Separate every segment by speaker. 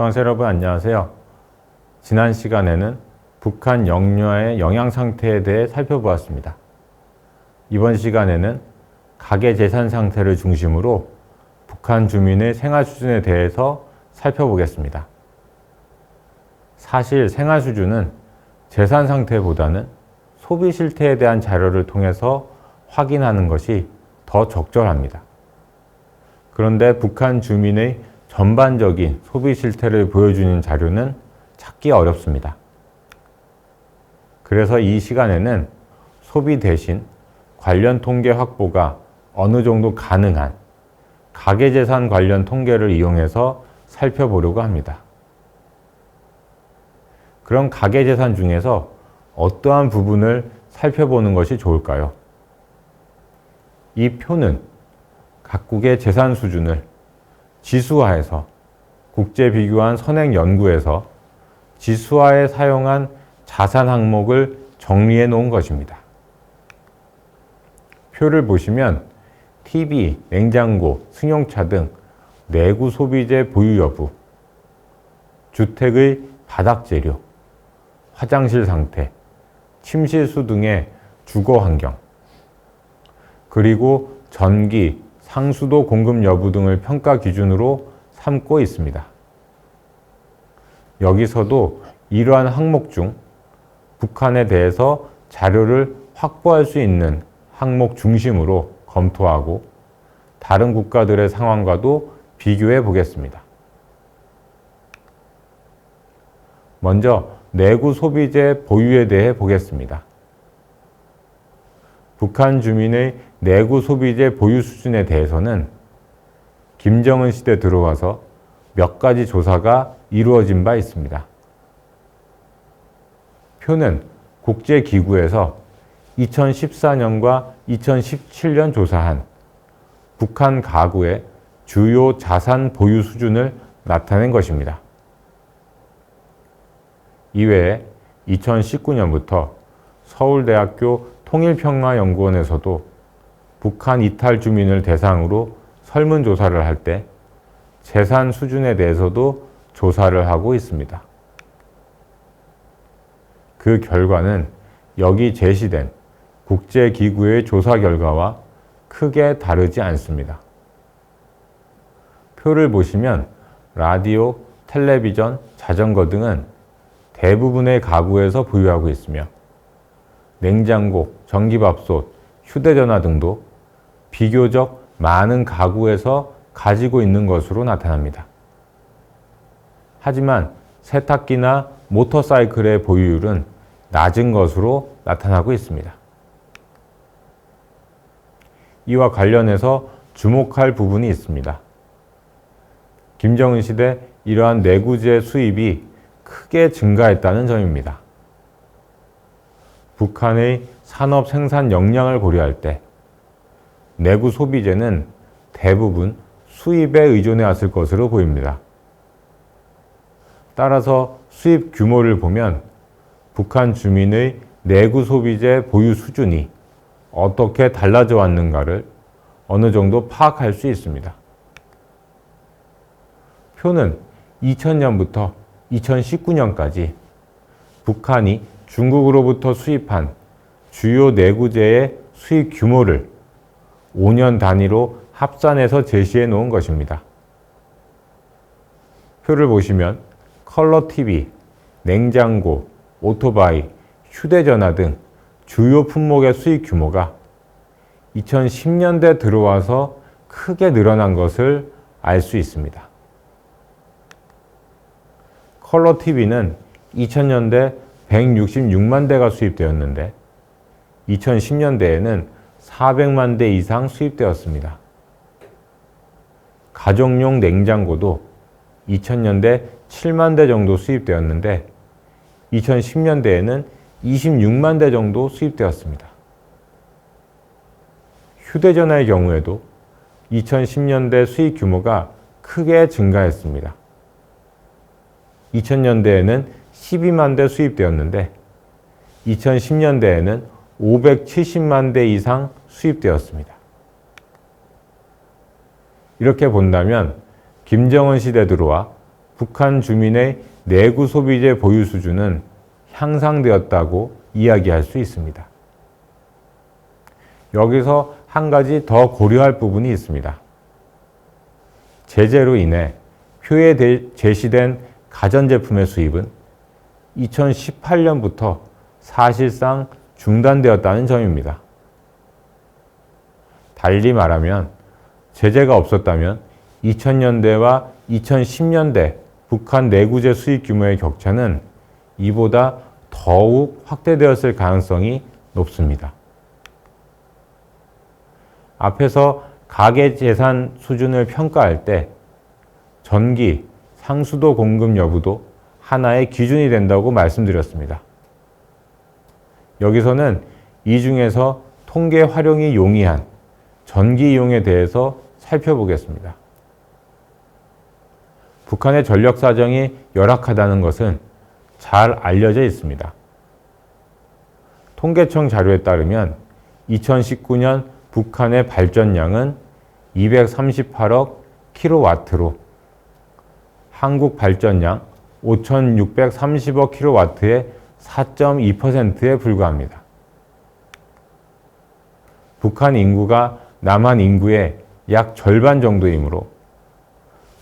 Speaker 1: 수강생 여러분 안녕하세요. 지난 시간에는 북한 영유아의 영양 상태에 대해 살펴보았습니다. 이번 시간에는 가계재산 상태를 중심으로 북한 주민의 생활 수준에 대해서 살펴보겠습니다. 사실 생활 수준은 재산 상태보다는 소비 실태에 대한 자료를 통해서 확인하는 것이 더 적절합니다. 그런데 북한 주민의 전반적인 소비 실태를 보여주는 자료는 찾기 어렵습니다. 그래서 이 시간에는 소비 대신 관련 통계 확보가 어느 정도 가능한 가계재산 관련 통계를 이용해서 살펴보려고 합니다. 그럼 가계재산 중에서 어떠한 부분을 살펴보는 것이 좋을까요? 이 표는 각국의 재산 수준을 지수화해서 국제 비교한 선행 연구에서 지수화에 사용한 자산 항목을 정리해 놓은 것입니다. 표를 보시면 TV, 냉장고, 승용차 등 내구 소비재 보유 여부, 주택의 바닥 재료, 화장실 상태, 침실수 등의 주거 환경, 그리고 전기, 상수도 공급 여부 등을 평가 기준으로 삼고 있습니다. 여기서도 이러한 항목 중 북한에 대해서 자료를 확보할 수 있는 항목 중심으로 검토하고 다른 국가들의 상황과도 비교해 보겠습니다. 먼저 내구 소비재 보유에 대해 보겠습니다. 북한 주민의 내구 소비재 보유 수준에 대해서는 김정은 시대 들어와서 몇 가지 조사가 이루어진 바 있습니다. 표는 국제기구에서 2014년과 2017년 조사한 북한 가구의 주요 자산 보유 수준을 나타낸 것입니다. 이외에 2019년부터 서울대학교 통일평화연구원에서도 북한 이탈 주민을 대상으로 설문조사를 할 때 재산 수준에 대해서도 조사를 하고 있습니다. 그 결과는 여기 제시된 국제기구의 조사 결과와 크게 다르지 않습니다. 표를 보시면 라디오, 텔레비전, 자전거 등은 대부분의 가구에서 보유하고 있으며 냉장고, 전기밥솥, 휴대전화 등도 비교적 많은 가구에서 가지고 있는 것으로 나타납니다. 하지만 세탁기나 모터사이클의 보유율은 낮은 것으로 나타나고 있습니다. 이와 관련해서 주목할 부분이 있습니다. 김정은 시대 이러한 내구재 수입이 크게 증가했다는 점입니다. 북한의 산업 생산 역량을 고려할 때 내구 소비재는 대부분 수입에 의존해 왔을 것으로 보입니다. 따라서 수입 규모를 보면 북한 주민의 내구 소비재 보유 수준이 어떻게 달라져 왔는가를 어느 정도 파악할 수 있습니다. 표는 2000년부터 2019년까지 북한이 중국으로부터 수입한 주요 내구재의 수입 규모를 5년 단위로 합산해서 제시해 놓은 것입니다. 표를 보시면 컬러 TV, 냉장고, 오토바이, 휴대전화 등 주요 품목의 수입 규모가 2010년대 들어와서 크게 늘어난 것을 알 수 있습니다. 컬러 TV는 2000년대 166만 대가 수입되었는데 2010년대에는 400만 대 이상 수입되었습니다. 가정용 냉장고도 2000년대 7만 대 정도 수입되었는데 2010년대에는 26만 대 정도 수입되었습니다. 휴대전화의 경우에도 2010년대 수입 규모가 크게 증가했습니다. 2000년대에는 12만 대 수입되었는데 2010년대에는 570만 대 이상 수입되었습니다. 이렇게 본다면 김정은 시대 들어와 북한 주민의 내구 소비재 보유 수준은 향상되었다고 이야기할 수 있습니다. 여기서 한 가지 더 고려할 부분이 있습니다. 제재로 인해 표에 제시된 가전제품의 수입은 2018년부터 사실상 중단되었다는 점입니다. 달리 말하면 제재가 없었다면 2000년대와 2010년대 북한 내구재 수입 규모의 격차는 이보다 더욱 확대되었을 가능성이 높습니다. 앞에서 가계 재산 수준을 평가할 때 전기, 상수도 공급 여부도 하나의 기준이 된다고 말씀드렸습니다. 여기서는 이 중에서 통계 활용이 용이한 전기 이용에 대해서 살펴보겠습니다. 북한의 전력 사정이 열악하다는 것은 잘 알려져 있습니다. 통계청 자료에 따르면 2019년 북한의 발전량은 238억 킬로와트로 한국 발전량 5,630억 킬로와트의 4.2%에 불과합니다. 북한 인구가 남한 인구의 약 절반 정도이므로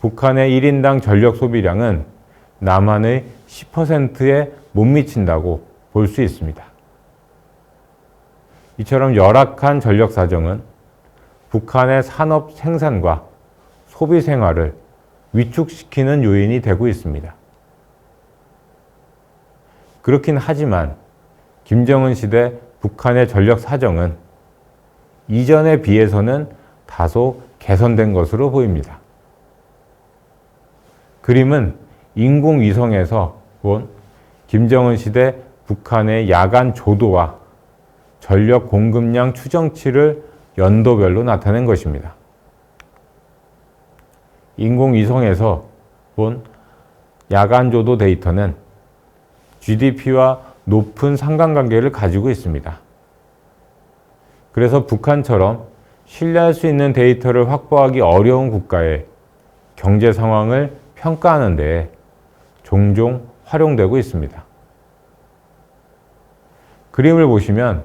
Speaker 1: 북한의 1인당 전력 소비량은 남한의 10%에 못 미친다고 볼 수 있습니다. 이처럼 열악한 전력 사정은 북한의 산업 생산과 소비 생활을 위축시키는 요인이 되고 있습니다. 그렇긴 하지만 김정은 시대 북한의 전력 사정은 이전에 비해서는 다소 개선된 것으로 보입니다. 그림은 인공위성에서 본 김정은 시대 북한의 야간 조도와 전력 공급량 추정치를 연도별로 나타낸 것입니다. 인공위성에서 본 야간 조도 데이터는 GDP와 높은 상관관계를 가지고 있습니다. 그래서 북한처럼 신뢰할 수 있는 데이터를 확보하기 어려운 국가의 경제 상황을 평가하는 데 종종 활용되고 있습니다. 그림을 보시면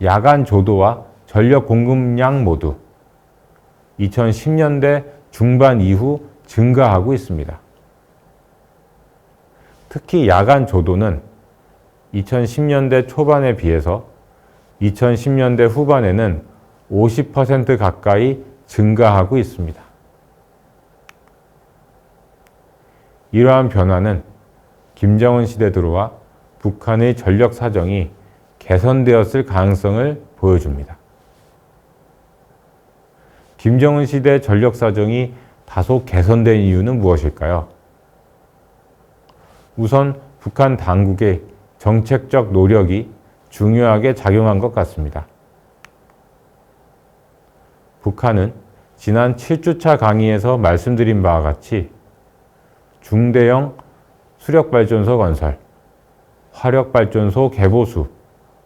Speaker 1: 야간 조도와 전력 공급량 모두 2010년대 중반 이후 증가하고 있습니다. 특히 야간 조도는 2010년대 초반에 비해서 2010년대 후반에는 50% 가까이 증가하고 있습니다. 이러한 변화는 김정은 시대 들어와 북한의 전력 사정이 개선되었을 가능성을 보여줍니다. 김정은 시대 전력 사정이 다소 개선된 이유는 무엇일까요? 우선 북한 당국의 정책적 노력이 중요하게 작용한 것 같습니다. 북한은 지난 7주차 강의에서 말씀드린 바와 같이 중대형 수력발전소 건설, 화력발전소 개보수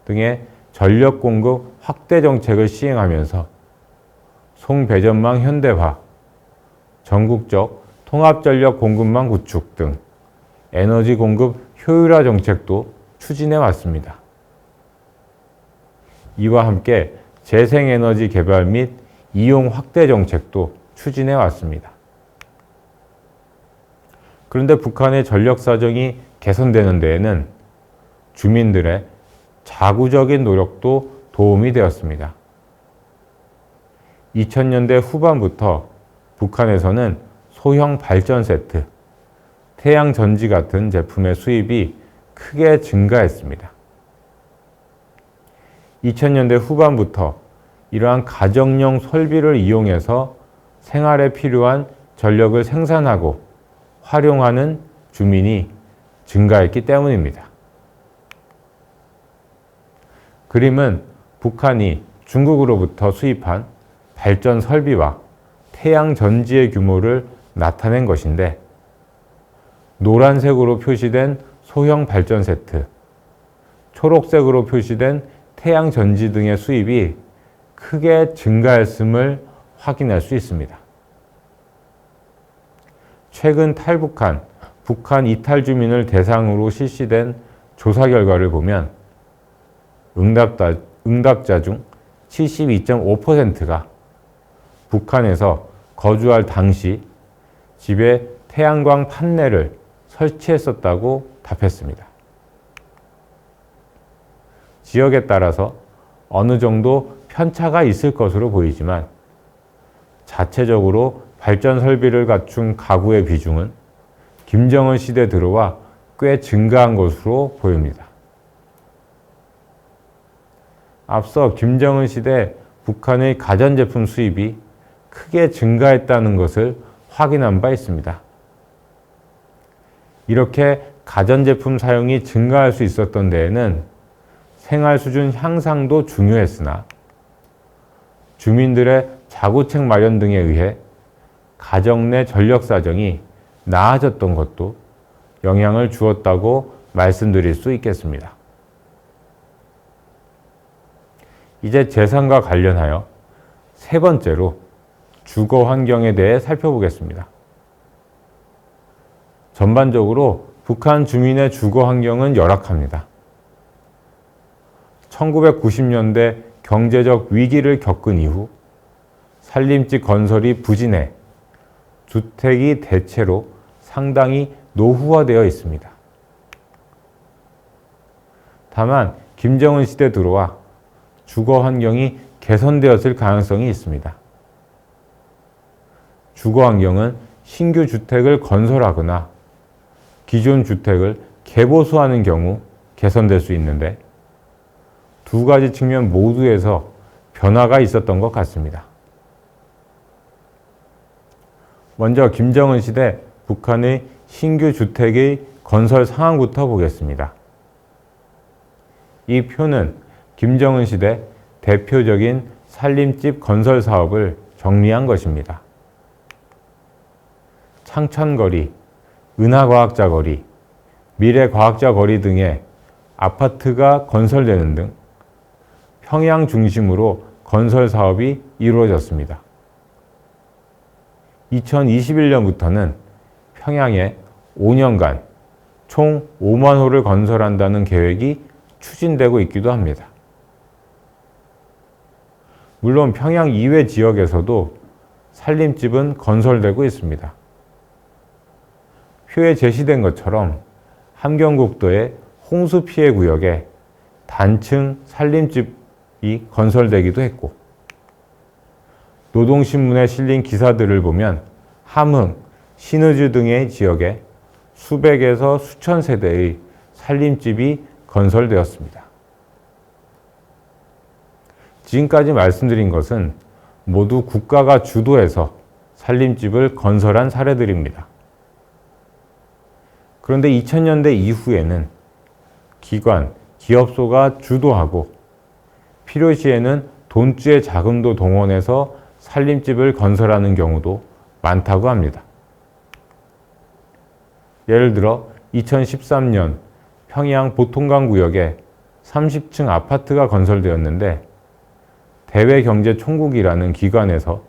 Speaker 1: 등의 전력 공급 확대 정책을 시행하면서 송배전망 현대화, 전국적 통합전력 공급망 구축 등 에너지 공급 효율화 정책도 추진해 왔습니다. 이와 함께 재생에너지 개발 및 이용 확대 정책도 추진해 왔습니다. 그런데 북한의 전력 사정이 개선되는 데에는 주민들의 자구적인 노력도 도움이 되었습니다. 2000년대 후반부터 북한에서는 소형 발전 세트, 태양 전지 같은 제품의 수입이 크게 증가했습니다. 2000년대 후반부터 이러한 가정용 설비를 이용해서 생활에 필요한 전력을 생산하고 활용하는 주민이 증가했기 때문입니다. 그림은 북한이 중국으로부터 수입한 발전 설비와 태양 전지의 규모를 나타낸 것인데, 노란색으로 표시된 소형 발전 세트, 초록색으로 표시된 태양 전지 등의 수입이 크게 증가했음을 확인할 수 있습니다. 최근 탈북한 북한 이탈 주민을 대상으로 실시된 조사 결과를 보면 응답자 중 72.5%가 북한에서 거주할 당시 집에 태양광 판넬을 설치했었다고 답했습니다. 지역에 따라서 어느 정도 편차가 있을 것으로 보이지만 자체적으로 발전 설비를 갖춘 가구의 비중은 김정은 시대 들어와 꽤 증가한 것으로 보입니다. 앞서 김정은 시대 북한의 가전제품 수입이 크게 증가했다는 것을 확인한 바 있습니다. 이렇게 가전제품 사용이 증가할 수 있었던 데에는 생활 수준 향상도 중요했으나 주민들의 자구책 마련 등에 의해 가정 내 전력 사정이 나아졌던 것도 영향을 주었다고 말씀드릴 수 있겠습니다. 이제 재산과 관련하여 세 번째로 주거 환경에 대해 살펴보겠습니다. 전반적으로 북한 주민의 주거 환경은 열악합니다. 1990년대 경제적 위기를 겪은 이후 살림집 건설이 부진해 주택이 대체로 상당히 노후화되어 있습니다. 다만 김정은 시대 들어와 주거 환경이 개선되었을 가능성이 있습니다. 주거 환경은 신규 주택을 건설하거나 기존 주택을 개보수하는 경우 개선될 수 있는데 두 가지 측면 모두에서 변화가 있었던 것 같습니다. 먼저 김정은 시대 북한의 신규 주택의 건설 상황부터 보겠습니다. 이 표는 김정은 시대 대표적인 살림집 건설 사업을 정리한 것입니다. 창천거리, 은하과학자거리, 미래과학자거리 등의 아파트가 건설되는 등 평양 중심으로 건설 사업이 이루어졌습니다. 2021년부터는 평양에 5년간 총 5만 호를 건설한다는 계획이 추진되고 있기도 합니다. 물론 평양 이외 지역에서도 살림집은 건설되고 있습니다. 표에 제시된 것처럼 함경국도의 홍수 피해 구역에 단층 살림집이 건설되기도 했고 노동신문에 실린 기사들을 보면 함흥, 신의주 등의 지역에 수백에서 수천 세대의 살림집이 건설되었습니다. 지금까지 말씀드린 것은 모두 국가가 주도해서 살림집을 건설한 사례들입니다. 그런데 2000년대 이후에는 기관, 기업소가 주도하고 필요시에는 돈주의 자금도 동원해서 살림집을 건설하는 경우도 많다고 합니다. 예를 들어 2013년 평양 보통강 구역에 30층 아파트가 건설되었는데 대외경제총국이라는 기관에서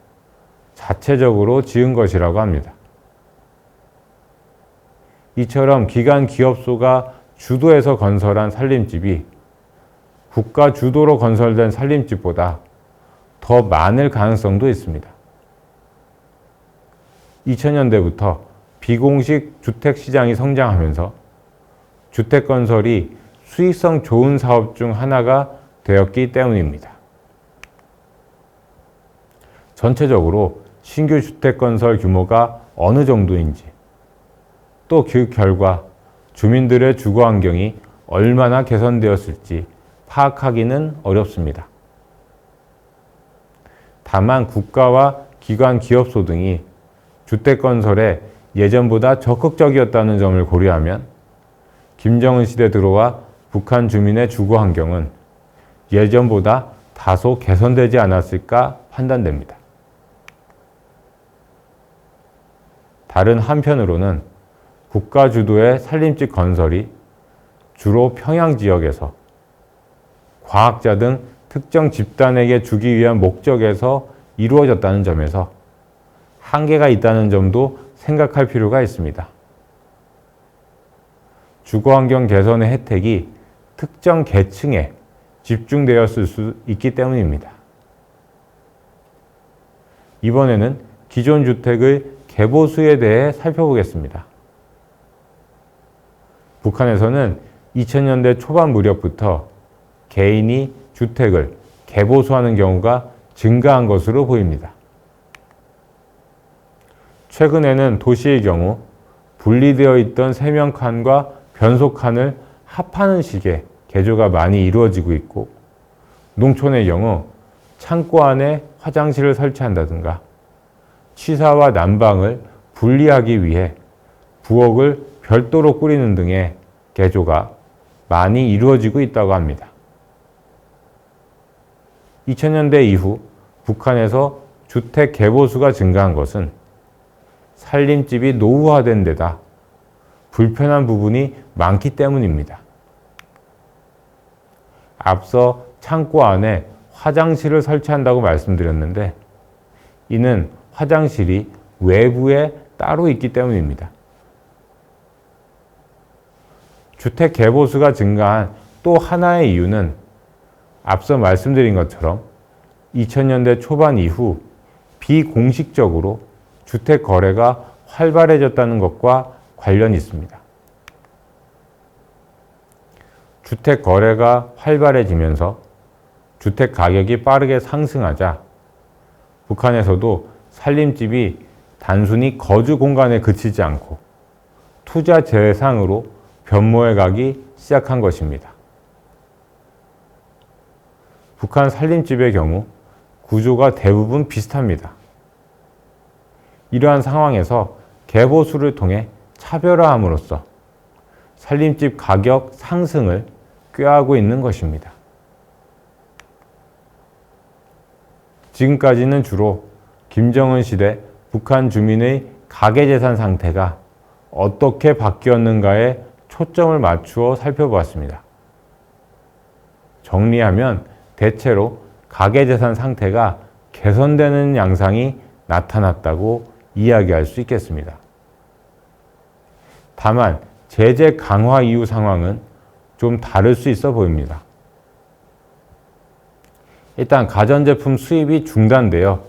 Speaker 1: 자체적으로 지은 것이라고 합니다. 이처럼 기관 기업소가 주도해서 건설한 살림집이 국가 주도로 건설된 살림집보다 더 많을 가능성도 있습니다. 2000년대부터 비공식 주택시장이 성장하면서 주택건설이 수익성 좋은 사업 중 하나가 되었기 때문입니다. 전체적으로 신규 주택건설 규모가 어느 정도인지 또 그 결과 주민들의 주거 환경이 얼마나 개선되었을지 파악하기는 어렵습니다. 다만 국가와 기관 기업소 등이 주택건설에 예전보다 적극적이었다는 점을 고려하면 김정은 시대 들어와 북한 주민의 주거 환경은 예전보다 다소 개선되지 않았을까 판단됩니다. 다른 한편으로는 국가 주도의 살림집 건설이 주로 평양 지역에서 과학자 등 특정 집단에게 주기 위한 목적에서 이루어졌다는 점에서 한계가 있다는 점도 생각할 필요가 있습니다. 주거환경 개선의 혜택이 특정 계층에 집중되었을 수 있기 때문입니다. 이번에는 기존 주택의 개보수에 대해 살펴보겠습니다. 북한에서는 2000년대 초반 무렵부터 개인이 주택을 개보수하는 경우가 증가한 것으로 보입니다. 최근에는 도시의 경우 분리되어 있던 세면칸과 변속칸을 합하는 식의 개조가 많이 이루어지고 있고, 농촌의 경우 창고 안에 화장실을 설치한다든가 취사와 난방을 분리하기 위해 부엌을 별도로 꾸리는 등의 개조가 많이 이루어지고 있다고 합니다. 2000년대 이후 북한에서 주택 개보수가 증가한 것은 살림집이 노후화된 데다 불편한 부분이 많기 때문입니다. 앞서 창고 안에 화장실을 설치한다고 말씀드렸는데, 이는 화장실이 외부에 따로 있기 때문입니다. 주택 개보수가 증가한 또 하나의 이유는 앞서 말씀드린 것처럼 2000년대 초반 이후 비공식적으로 주택 거래가 활발해졌다는 것과 관련이 있습니다. 주택 거래가 활발해지면서 주택 가격이 빠르게 상승하자 북한에서도 살림집이 단순히 거주 공간에 그치지 않고 투자 대상으로 변모해 가기 시작한 것입니다. 북한 살림집의 경우 구조가 대부분 비슷합니다. 이러한 상황에서 개보수를 통해 차별화함으로써 살림집 가격 상승을 꾀하고 있는 것입니다. 지금까지는 주로 김정은 시대 북한 주민의 가계재산 상태가 어떻게 바뀌었는가에 초점을 맞추어 살펴보았습니다. 정리하면 대체로 가계재산 상태가 개선되는 양상이 나타났다고 이야기할 수 있겠습니다. 다만 제재 강화 이후 상황은 좀 다를 수 있어 보입니다. 일단 가전제품 수입이 중단되어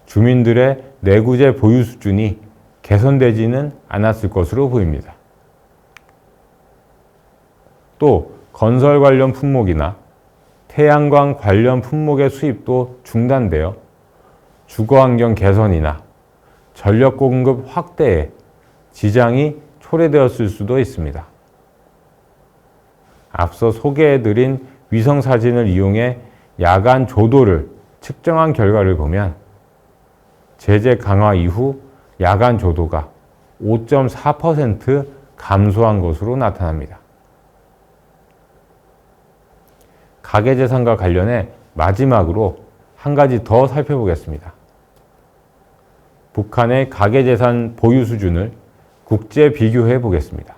Speaker 1: 주민들의 내구재 보유 수준이 개선되지는 않았을 것으로 보입니다. 또 건설 관련 품목이나 태양광 관련 품목의 수입도 중단되어 주거환경 개선이나 전력 공급 확대에 지장이 초래되었을 수도 있습니다. 앞서 소개해드린 위성사진을 이용해 야간 조도를 측정한 결과를 보면 제재 강화 이후 야간 조도가 5.4% 감소한 것으로 나타납니다. 가계재산과 관련해 마지막으로 한 가지 더 살펴보겠습니다. 북한의 가계재산 보유 수준을 국제 비교해 보겠습니다.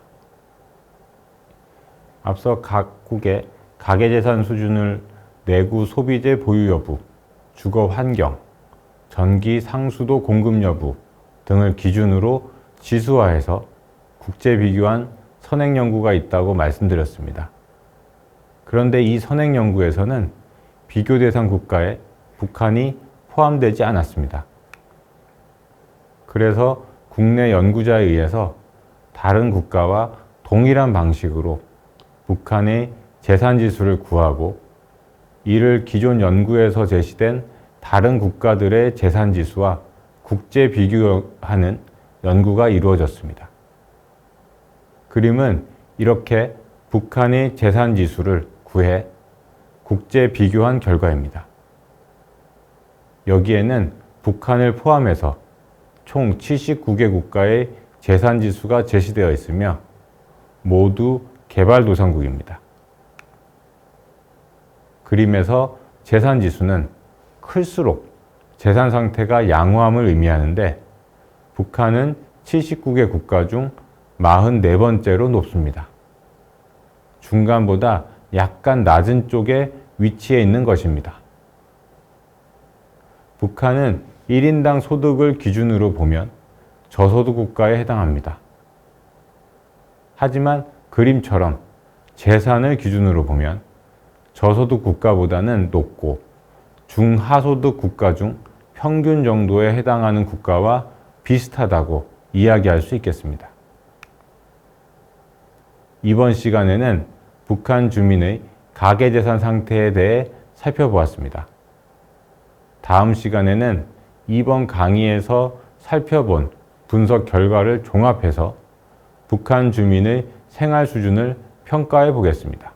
Speaker 1: 앞서 각국의 가계재산 수준을 내구 소비재 보유 여부, 주거 환경, 전기 상수도 공급 여부 등을 기준으로 지수화해서 국제 비교한 선행 연구가 있다고 말씀드렸습니다. 그런데 이 선행 연구에서는 비교 대상 국가에 북한이 포함되지 않았습니다. 그래서 국내 연구자에 의해서 다른 국가와 동일한 방식으로 북한의 재산 지수를 구하고 이를 기존 연구에서 제시된 다른 국가들의 재산 지수와 국제 비교하는 연구가 이루어졌습니다. 그림은 이렇게 북한의 재산 지수를 구해 국제 비교한 결과입니다. 여기에는 북한을 포함해서 총 79개 국가의 재산 지수가 제시되어 있으며 모두 개발도상국입니다. 그림에서 재산 지수는 클수록 재산 상태가 양호함을 의미하는데 북한은 79개 국가 중 44번째로 높습니다. 중간보다 약간 낮은 쪽에 위치해 있는 것입니다. 북한은 1인당 소득을 기준으로 보면 저소득 국가에 해당합니다. 하지만 그림처럼 재산을 기준으로 보면 저소득 국가보다는 높고 중하소득 국가 중 평균 정도에 해당하는 국가와 비슷하다고 이야기할 수 있겠습니다. 이번 시간에는 북한 주민의 가계재산 상태에 대해 살펴보았습니다. 다음 시간에는 이번 강의에서 살펴본 분석 결과를 종합해서 북한 주민의 생활 수준을 평가해 보겠습니다.